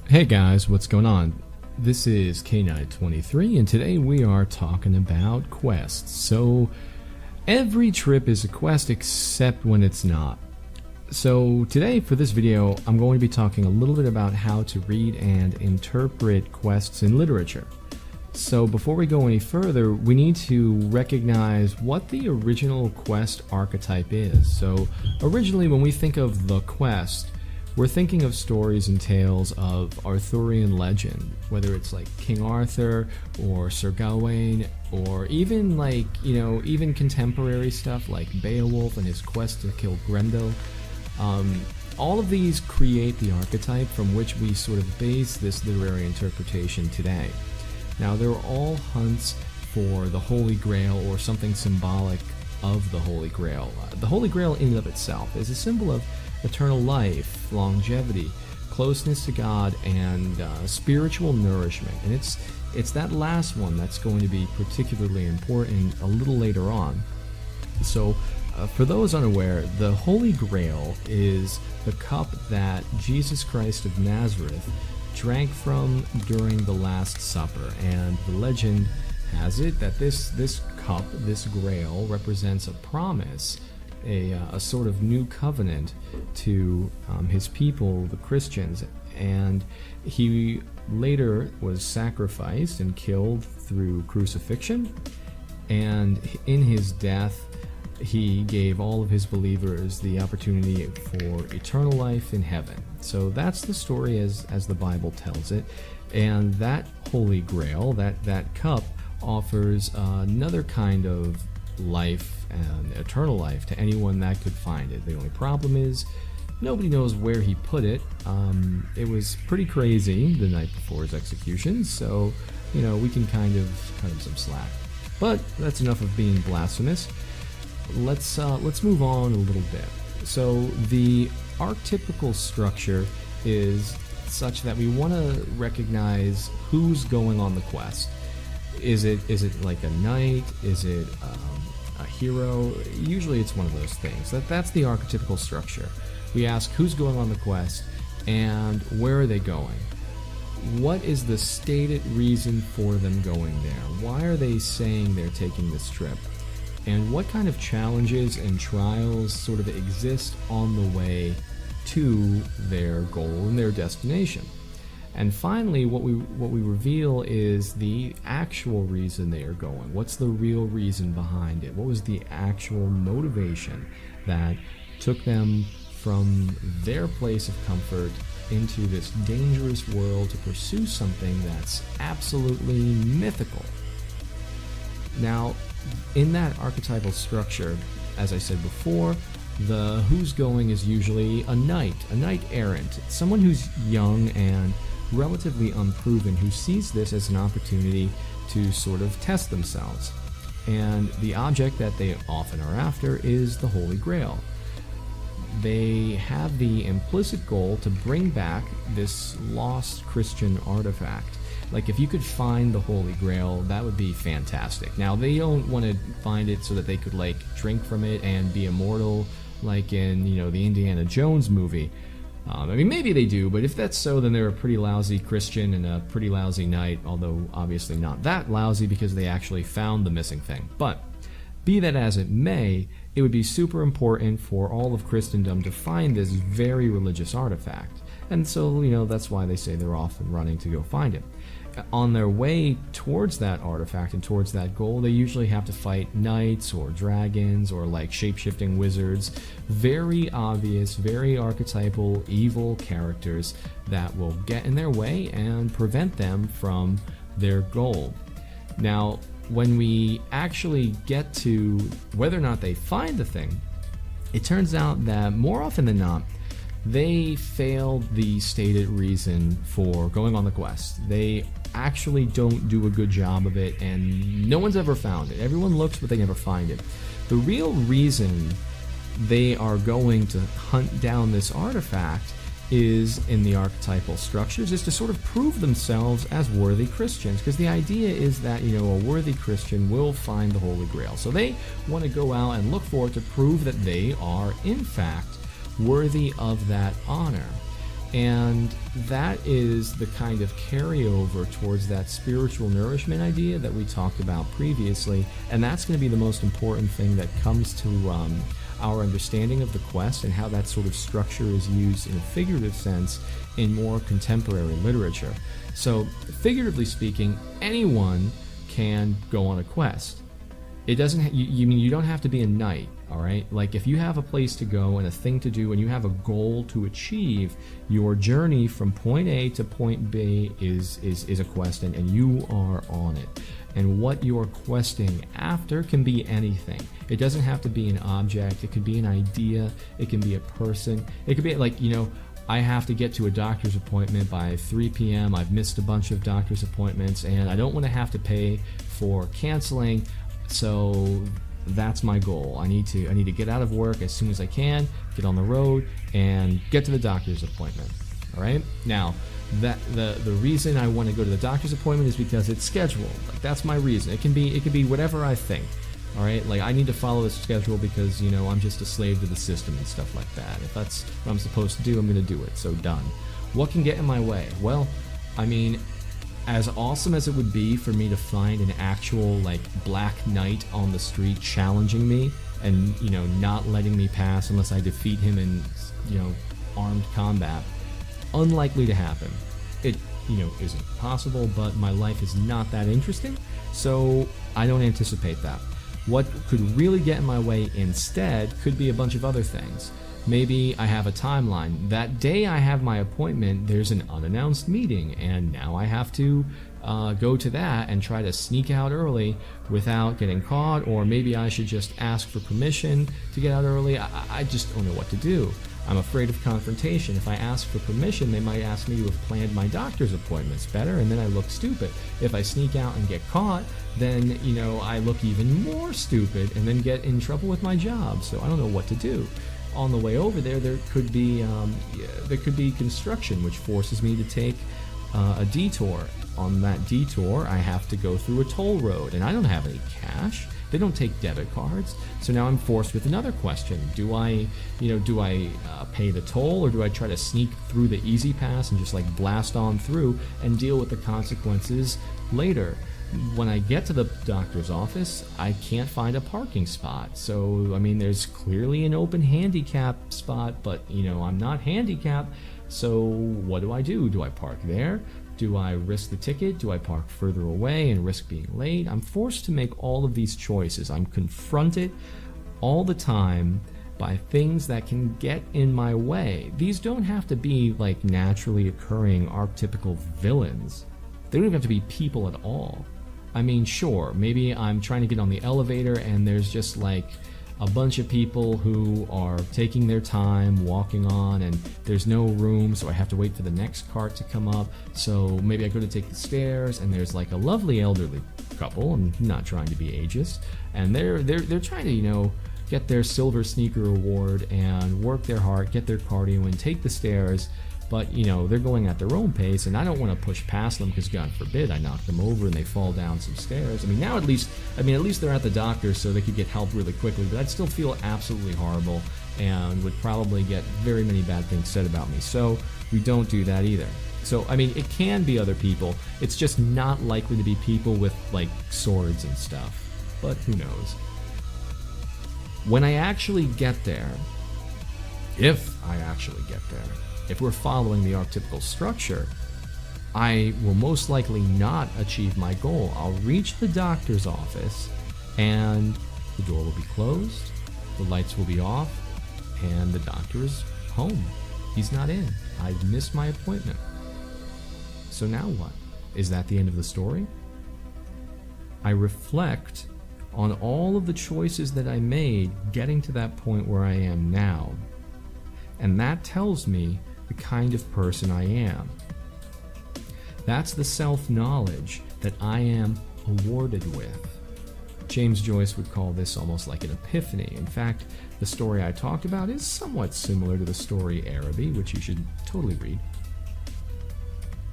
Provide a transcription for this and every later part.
Hey guys, what's going on? This is K923 and today we are talking about quests. So every trip is a quest except when it's not. So today for this video I'm going to be talking a little bit about how to read and interpret quests in literature. So before we go any further, we need to recognize what the original quest archetype is. So originally when we think of the quest, we're thinking of stories and tales of Arthurian legend, whether it's like King Arthur or Sir Gawain, or even like, even contemporary stuff like Beowulf and his quest to kill Grendel. All of these create the archetype from which we sort of base this literary interpretation today. Now, they're all hunts for the Holy Grail or something symbolic of the Holy Grail. The Holy Grail in and of itself is a symbol of eternal life, longevity, closeness to God, and spiritual nourishment. And it's that last one that's going to be particularly important a little later on. So for those unaware, the Holy Grail is the cup that Jesus Christ of Nazareth drank from during the Last Supper, and the legend has it that this cup, this grail, represents a promise, a sort of new covenant to his people, the Christians, and he later was sacrificed and killed through crucifixion, and in his death he gave all of his believers the opportunity for eternal life in heaven. So that's the story as the Bible tells it, and that Holy Grail, that cup, offers another kind of life and eternal life to anyone that could find it. The only problem is nobody knows where he put it. It was pretty crazy the night before his execution, so we can kind of cut him some slack. But that's enough of being blasphemous. Let's move on a little bit. So the archetypical structure is such that we want to recognize who's going on the quest. Is it like a knight? Is it a hero? Usually it's one of those things. That's the archetypical structure. We ask who's going on the quest and where are they going? What is the stated reason for them going there? Why are they saying they're taking this trip? And what kind of challenges and trials sort of exist on the way to their goal and their destination? And finally, what we reveal is the actual reason they are going. What's the real reason behind it? What was the actual motivation that took them from their place of comfort into this dangerous world to pursue something that's absolutely mythical? Now, in that archetypal structure, as I said before, the who's going is usually a knight errant, someone who's young and relatively unproven, who sees this as an opportunity to sort of test themselves. And the object that they often are after is the Holy Grail. They have the implicit goal to bring back this lost Christian artifact. Like, if you could find the Holy Grail, that would be fantastic. Now, they don't want to find it so that they could, like, drink from it and be immortal, like in, the Indiana Jones movie. Maybe they do, but if that's so, then they're a pretty lousy Christian and a pretty lousy knight, although obviously not that lousy because they actually found the missing thing. But be that as it may, it would be super important for all of Christendom to find this very religious artifact. And so, that's why they say they're off and running to go find it. On their way towards that artifact and towards that goal, they usually have to fight knights or dragons or like shape-shifting wizards. Very obvious, very archetypal, evil characters that will get in their way and prevent them from their goal. Now, when we actually get to whether or not they find the thing, it turns out that more often than not, they failed the stated reason for going on the quest. They actually don't do a good job of it, and no one's ever found it. Everyone looks, but they never find it. The real reason they are going to hunt down this artifact is, in the archetypal structures, is to sort of prove themselves as worthy Christians, because the idea is that, a worthy Christian will find the Holy Grail. So they want to go out and look for it to prove that they are, in fact, worthy of that honor. And that is the kind of carryover towards that spiritual nourishment idea that we talked about previously. And that's going to be the most important thing that comes to our understanding of the quest and how that sort of structure is used in a figurative sense in more contemporary literature. So, figuratively speaking, anyone can go on a quest. It doesn't. You don't have to be a knight, all right? Like if you have a place to go and a thing to do, and you have a goal to achieve, your journey from point A to point B is a quest, and you are on it. And what you're questing after can be anything. It doesn't have to be an object. It could be an idea. It can be a person. It could be like, I have to get to a doctor's appointment by 3 p.m. I've missed a bunch of doctor's appointments, and I don't want to have to pay for canceling. So that's my goal. I need to get out of work as soon as I can, get on the road, and get to the doctor's appointment. All right. Now, that the reason I want to go to the doctor's appointment is because it's scheduled. Like that's my reason. It can be whatever I think. All right. Like I need to follow this schedule because I'm just a slave to the system and stuff like that. If that's what I'm supposed to do, I'm going to do it. So done. What can get in my way? Well, I mean, as awesome as it would be for me to find an actual like black knight on the street challenging me and not letting me pass unless I defeat him in armed combat, unlikely to happen. It isn't possible, but my life is not that interesting, so I don't anticipate that. What could really get in my way instead could be a bunch of other things. Maybe I have a timeline. That day I have my appointment, there's an unannounced meeting, and now I have to go to that and try to sneak out early without getting caught, or maybe I should just ask for permission to get out early. I just don't know what to do. I'm afraid of confrontation. If I ask for permission, they might ask me to have planned my doctor's appointments better, and then I look stupid. If I sneak out and get caught, then I look even more stupid and then get in trouble with my job. So I don't know what to do. On the way over there could be construction, which forces me to take a detour. On that detour, I have to go through a toll road, and I don't have any cash. They don't take debit cards, so now I'm forced with another question. Do I pay the toll, or do I try to sneak through the easy pass and just like blast on through and deal with the consequences later? When I get to the doctor's office, I can't find a parking spot. So, I mean, there's clearly an open handicap spot, but, I'm not handicapped. So what do? Do I park there? Do I risk the ticket? Do I park further away and risk being late? I'm forced to make all of these choices. I'm confronted all the time by things that can get in my way. These don't have to be like naturally occurring archetypical villains. They don't even have to be people at all. I mean, sure, maybe I'm trying to get on the elevator and there's just like a bunch of people who are taking their time walking on, and there's no room, so I have to wait for the next cart to come up. So maybe I go to take the stairs, and there's like a lovely elderly couple. I'm not trying to be ageist, and they're trying to get their silver sneaker award and work their heart, get their cardio, and take the stairs. But they're going at their own pace, and I don't want to push past them because God forbid I knock them over and they fall down some stairs. I mean, now at least they're at the doctor, so they could get help really quickly. But I'd still feel absolutely horrible and would probably get very many bad things said about me. So we don't do that either. So I mean, it can be other people. It's just not likely to be people with like swords and stuff. But who knows? When I actually get there, if I actually get there, if we're following the archetypical structure, I will most likely not achieve my goal. I'll reach the doctor's office, and the door will be closed, the lights will be off, and the doctor is home. He's not in. I've missed my appointment. So now what? Is that the end of the story? I reflect on all of the choices that I made getting to that point where I am now, and that tells me the kind of person I am. That's the self-knowledge that I am awarded with. James Joyce would call this almost like an epiphany. In fact, the story I talked about is somewhat similar to the story Araby, which you should totally read.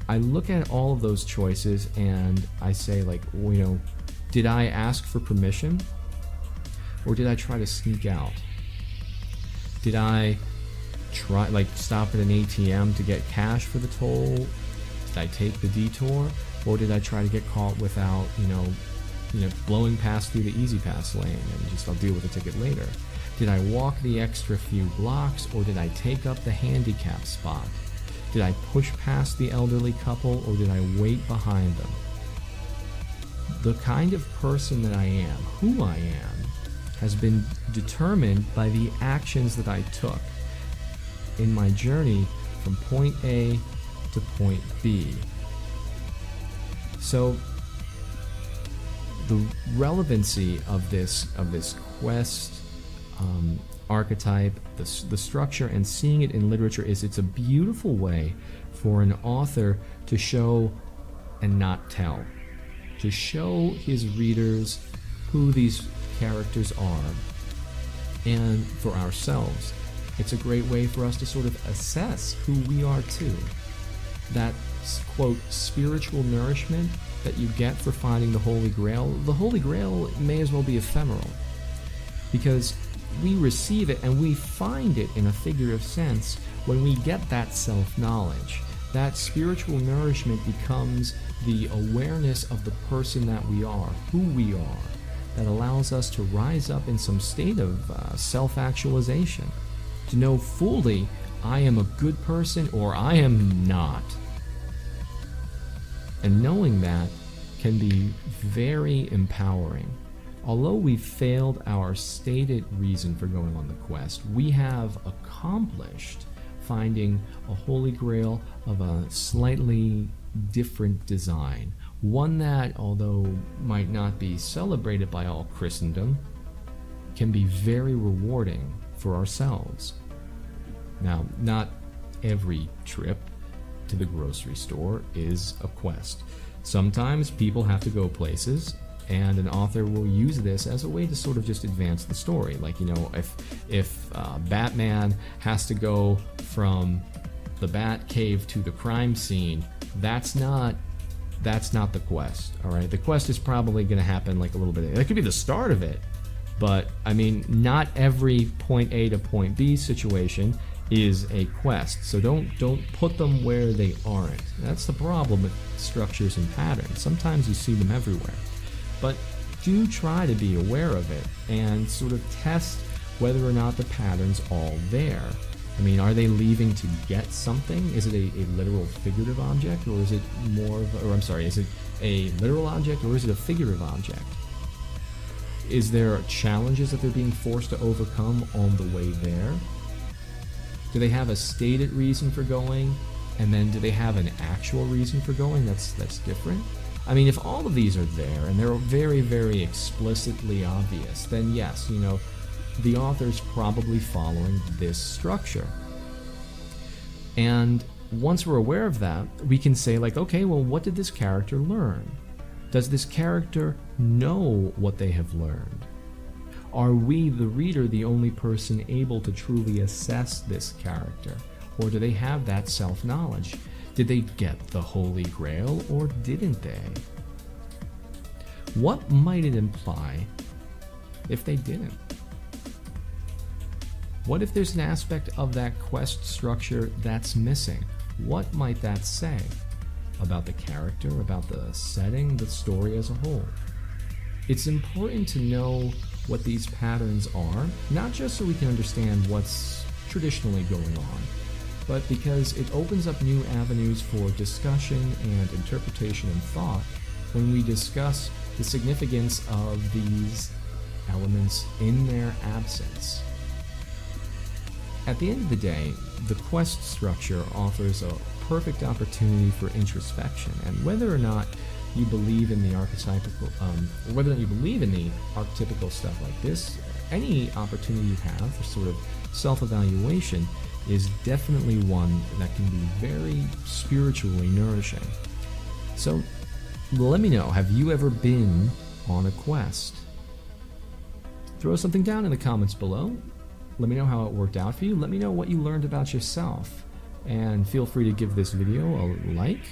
I look at all of those choices and I say, like, did I ask for permission? Or did I try to sneak out? Did I stop at an ATM to get cash for the toll? Did I take the detour, or did I try to get caught without, blowing past through the easy pass lane and just I'll deal with the ticket later? Did I walk the extra few blocks, or did I take up the handicap spot? Did I push past the elderly couple, or did I wait behind them? The kind of person that I am, who I am, has been determined by the actions that I took in my journey from point A to point B. So the relevancy of this quest archetype, the structure, and seeing it in literature is it's a beautiful way for an author to show and not tell, to show his readers who these characters are, and for ourselves it's a great way for us to sort of assess who we are too. That quote spiritual nourishment that you get for finding the Holy Grail may as well be ephemeral, because we receive it and we find it in a figurative sense when we get that self-knowledge. That spiritual nourishment becomes the awareness of the person that we are, who we are, that allows us to rise up in some state of self-actualization, to know fully I am a good person or I am not. And knowing that can be very empowering. Although we've failed our stated reason for going on the quest, we have accomplished finding a Holy Grail of a slightly different design. One that, although might not be celebrated by all Christendom, can be very rewarding for ourselves. Now, not every trip to the grocery store is a quest. Sometimes people have to go places, and an author will use this as a way to sort of just advance the story. Like, if Batman has to go from the Bat Cave to the crime scene, that's not the quest. All right, the quest is probably going to happen like a little bit. That could be the start of it, but I mean, not every point A to point B situation is a quest. So don't put them where they aren't. That's the problem with structures and patterns. Sometimes you see them everywhere. But do try to be aware of it and sort of test whether or not the pattern's all there. I mean, are they leaving to get something? Is it a literal figurative object, or is it is it a literal object, or is it a figurative object? Is there challenges that they're being forced to overcome on the way there? Do they have a stated reason for going, and then do they have an actual reason for going that's different? I mean, if all of these are there and they're very, very explicitly obvious, then yes, the author's probably following this structure. And once we're aware of that, we can say like, okay, well, what did this character learn? Does this character know what they have learned? Are we, the reader, the only person able to truly assess this character? Or do they have that self-knowledge? Did they get the Holy Grail, or didn't they? What might it imply if they didn't? What if there's an aspect of that quest structure that's missing? What might that say about the character, about the setting, the story as a whole? It's important to know what these patterns are, not just so we can understand what's traditionally going on, but because it opens up new avenues for discussion and interpretation and thought when we discuss the significance of these elements in their absence. At the end of the day, the quest structure offers a perfect opportunity for introspection, and whether or not you believe in the archetypical, whether or not you believe in the archetypical stuff like this, any opportunity you have for sort of self-evaluation is definitely one that can be very spiritually nourishing. So let me know, have you ever been on a quest? Throw something down in the comments below. Let me know how it worked out for you. Let me know what you learned about yourself. And feel free to give this video a like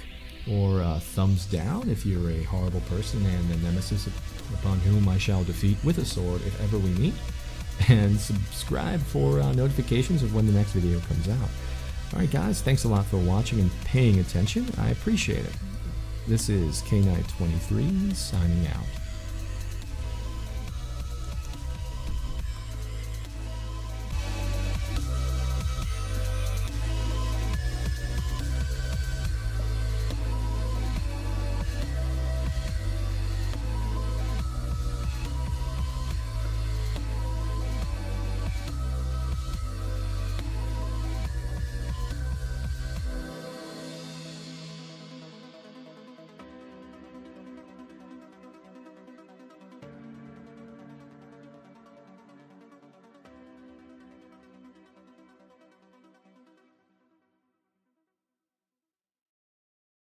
or a thumbs down if you're a horrible person and a nemesis upon whom I shall defeat with a sword if ever we meet. and subscribe for notifications of when the next video comes out. Alright guys, thanks a lot for watching and paying attention. I appreciate it. This is K-Knight 23 signing out.